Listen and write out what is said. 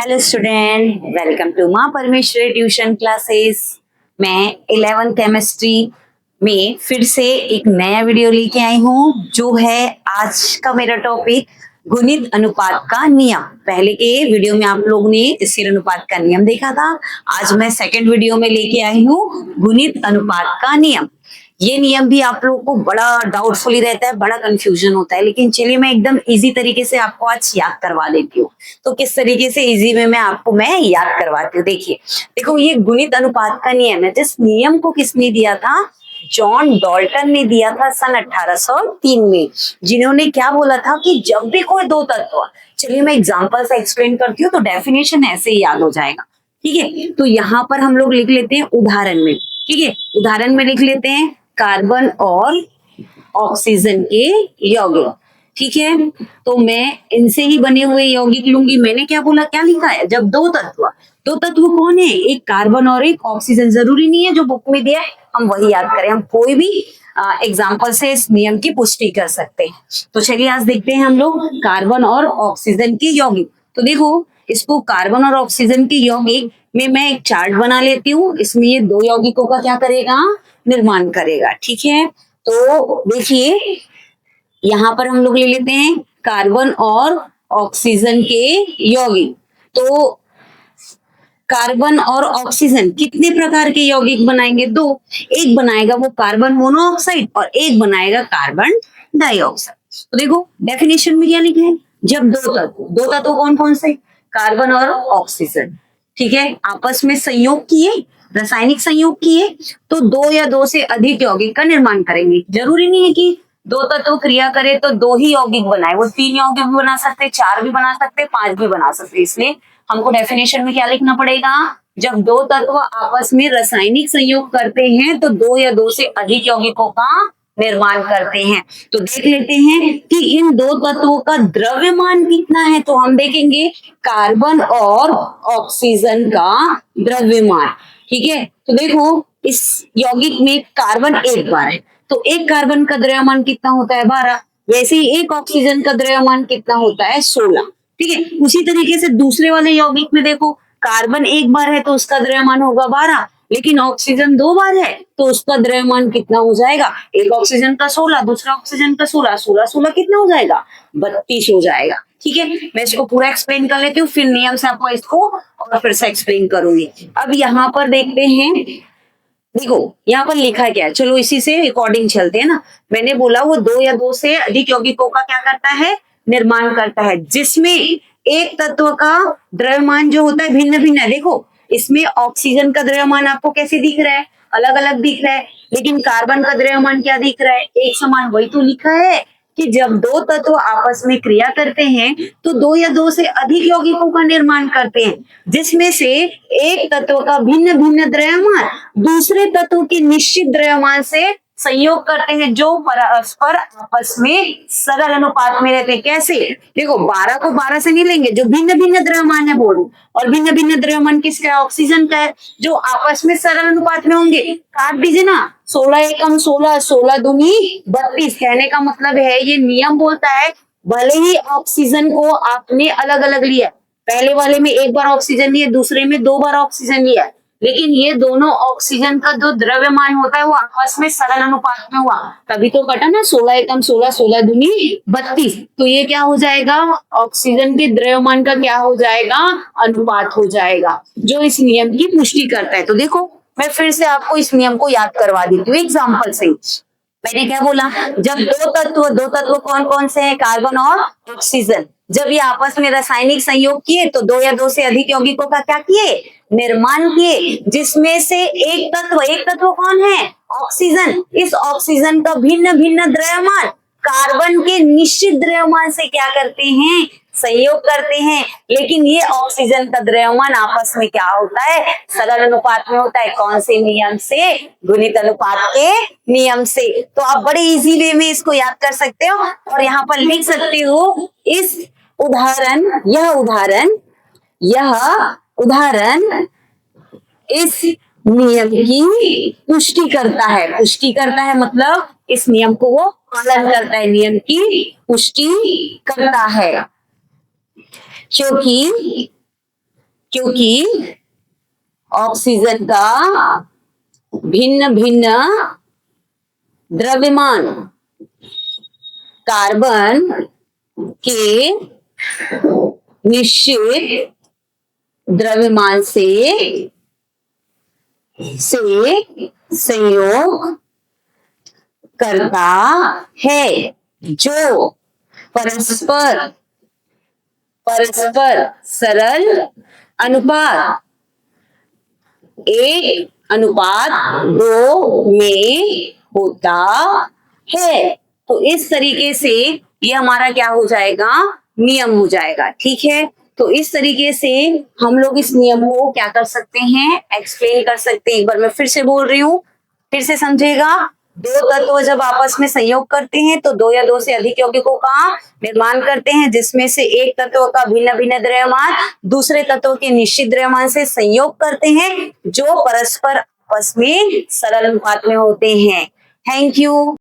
Hello student, welcome to माँ परमेश्वरी tuition classes. मैं 11th chemistry में फिर से एक नया वीडियो लेके आई हूँ, जो है आज का मेरा टॉपिक गुणित अनुपात का नियम। पहले के वीडियो में आप लोग ने स्थिर अनुपात का नियम देखा था। आज मैं सेकंड वीडियो में लेके आई हूँ गुणित अनुपात का नियम। ये नियम भी आप लोगों को बड़ा डाउटफुली रहता है, बड़ा कंफ्यूजन होता है, लेकिन चलिए मैं एकदम इजी तरीके से आपको आज याद करवा देती हूँ। तो किस तरीके से इजी में मैं याद करवाती हूँ। देखिए, देखो ये गुणित अनुपात का नियम है। जिस नियम को किसने दिया था? जॉन डॉल्टन ने दिया था सन 1803 में, जिन्होंने क्या बोला था कि जब भी कोई दो तत्व, चलिए मैं एग्जांपल से एक्सप्लेन करती हूँ तो डेफिनेशन ऐसे ही याद हो जाएगा। ठीक है, तो यहाँ पर हम लोग लिख लेते हैं उदाहरण में। ठीक है, उदाहरण में लिख लेते हैं कार्बन और ऑक्सीजन के यौगिक। ठीक है, तो मैं इनसे ही बने हुए यौगिक लूंगी। मैंने क्या बोला, क्या लिखा है? जब दो तत्व कौन है? एक कार्बन और एक ऑक्सीजन। जरूरी नहीं है जो बुक में दिया है हम वही याद करें, हम कोई भी एग्जाम्पल से इस नियम की पुष्टि कर सकते हैं। तो चलिए आज देखते हैं हम लोग कार्बन और ऑक्सीजन के यौगिक। तो देखो, इसको कार्बन और ऑक्सीजन के यौगिक में मैं एक चार्ट बना लेती हूँ। इसमें ये दो यौगिकों का क्या करेगा? निर्माण करेगा। ठीक है, तो देखिए यहाँ पर हम लोग ले लेते हैं कार्बन और ऑक्सीजन के यौगिक। तो कार्बन और ऑक्सीजन कितने प्रकार के यौगिक बनाएंगे? दो। एक बनाएगा वो कार्बन मोनोऑक्साइड और एक बनाएगा कार्बन डाइऑक्साइड। तो देखो डेफिनेशन में क्या लिखा है? जब दो तत्व कौन कौन से? कार्बन और ऑक्सीजन, ठीक है, आपस में संयोग किए, रासायनिक संयोग किए, तो दो या दो से अधिक यौगिक का निर्माण करेंगे। जरूरी नहीं है कि दो तत्व क्रिया करे तो दो ही यौगिक बनाए, वो तीन यौगिक भी बना सकते, चार भी बना सकते, पांच भी बना सकते। इसलिए हमको डेफिनेशन में क्या लिखना पड़ेगा? जब दो तत्व आपस में रासायनिक संयोग करते हैं तो दो या दो से अधिक यौगिकों का निर्माण करते हैं। तो देख लेते हैं कि इन दो तत्वों का द्रव्यमान कितना है। तो हम देखेंगे कार्बन और ऑक्सीजन का द्रव्यमान। ठीक है, तो देखो इस यौगिक में कार्बन एक बार है, तो एक कार्बन का द्रव्यमान कितना होता है? 12। वैसे ही एक ऑक्सीजन का द्रव्यमान कितना होता है? 16। ठीक है, उसी तरीके से दूसरे वाले यौगिक में देखो, कार्बन एक बार है तो उसका द्रव्यमान होगा 12, लेकिन ऑक्सीजन दो बार है तो उसका द्रव्यमान कितना हो जाएगा? एक ऑक्सीजन का 16, दूसरा ऑक्सीजन का 16, 16 16 कितना हो जाएगा? 32 हो जाएगा। ठीक है, मैं इसको पूरा एक्सप्लेन कर लेती हूँ, फिर नियम से आपको इसको और फिर से एक्सप्लेन करूंगी। अब यहाँ पर देखते हैं, देखो यहाँ पर लिखा क्या है, चलो इसी से अकॉर्डिंग चलते हैं ना। मैंने बोला वो दो या दो से अधिक यौगिकों का क्या करता है? निर्माण करता है, जिसमें एक तत्व का द्रव्यमान जो होता है भिन्न भिन्न है। देखो इसमें ऑक्सीजन का द्रव्यमान आपको कैसे दिख रहा है? अलग अलग दिख रहा है, लेकिन कार्बन का द्रव्यमान क्या दिख रहा है? एक समान। वही तो लिखा है कि जब दो तत्व आपस में क्रिया करते हैं तो दो या दो से अधिक यौगिकों का निर्माण करते हैं, जिसमें से एक तत्व का भिन्न भिन्न द्रव्यमान दूसरे तत्व के निश्चित द्रव्यमान से संयोग करते हैं, जो परस्पर आपस में सरल अनुपात में रहते हैं। कैसे? देखो 12 को 12 से नहीं लेंगे, जो भिन्न भिन्न द्रव्यमान है बोलूं, और भिन्न भिन्न द्रव्यमान किसका है? ऑक्सीजन का है, जो आपस में सरल अनुपात में होंगे। काट दीजिए ना, 16 एकम 16, 16 दूनी 32। कहने का मतलब है ये नियम बोलता है भले ही ऑक्सीजन को आपने अलग अलग लिया, पहले वाले में एक बार ऑक्सीजन लिया, दूसरे में दो बार ऑक्सीजन लिया, लेकिन ये दोनों ऑक्सीजन का जो द्रव्यमान होता है वो आपस में सरल अनुपात में हुआ, तभी तो कटा ना। 16 एकम 16, 16 दूनी 32। तो ये क्या हो जाएगा? ऑक्सीजन के द्रव्यमान का क्या हो जाएगा? अनुपात हो जाएगा, जो इस नियम की पुष्टि करता है। तो देखो मैं फिर से आपको इस नियम को याद करवा देती हूँ एग्जाम्पल से। मैंने क्या बोला? जब दो तत्व कौन कौन से हैं? कार्बन और ऑक्सीजन। जब ये आपस में रासायनिक संयोग किए तो दो या दो से अधिक यौगिकों का क्या किए? निर्माण किए, जिसमें से एक तत्व कौन है? ऑक्सीजन। इस ऑक्सीजन का भिन्न भिन्न द्रव्यमान कार्बन के निश्चित द्रव्यमान से क्या करते हैं? संयोग करते हैं, लेकिन ये ऑक्सीजन का द्रव्यमान आपस में क्या होता है? सरल अनुपात में होता है। कौन से नियम से? गुणित अनुपात के नियम से। तो आप बड़े इजी वे में इसको याद कर सकते हो और यहाँ पर लिख सकते हो इस उदाहरण, यह उदाहरण इस नियम की पुष्टि करता है मतलब इस नियम को वो पालन करता है, नियम की पुष्टि करता है, क्योंकि क्योंकि ऑक्सीजन का भिन्न भिन्न द्रव्यमान कार्बन के निश्चित द्रव्यमान से संयोग करता है, जो परस्पर सरल अनुपात 1:2 में होता है। तो इस तरीके से ये हमारा क्या हो जाएगा, नियम हो जाएगा। ठीक है, तो इस तरीके से हम लोग इस नियम को क्या कर सकते हैं, एक्सप्लेन कर सकते हैं। एक बार मैं फिर से बोल रही हूँ, फिर से समझेगा। दो तत्व जब आपस में संयोग करते हैं तो दो या दो से अधिक यौगिकों का निर्माण करते हैं, जिसमें से एक तत्व का भिन्न भिन्न द्रव्यमान दूसरे तत्व के निश्चित द्रव्यमान से संयोग करते हैं, जो परस्पर आपस में सरल अनुपात में होते हैं। Thank you.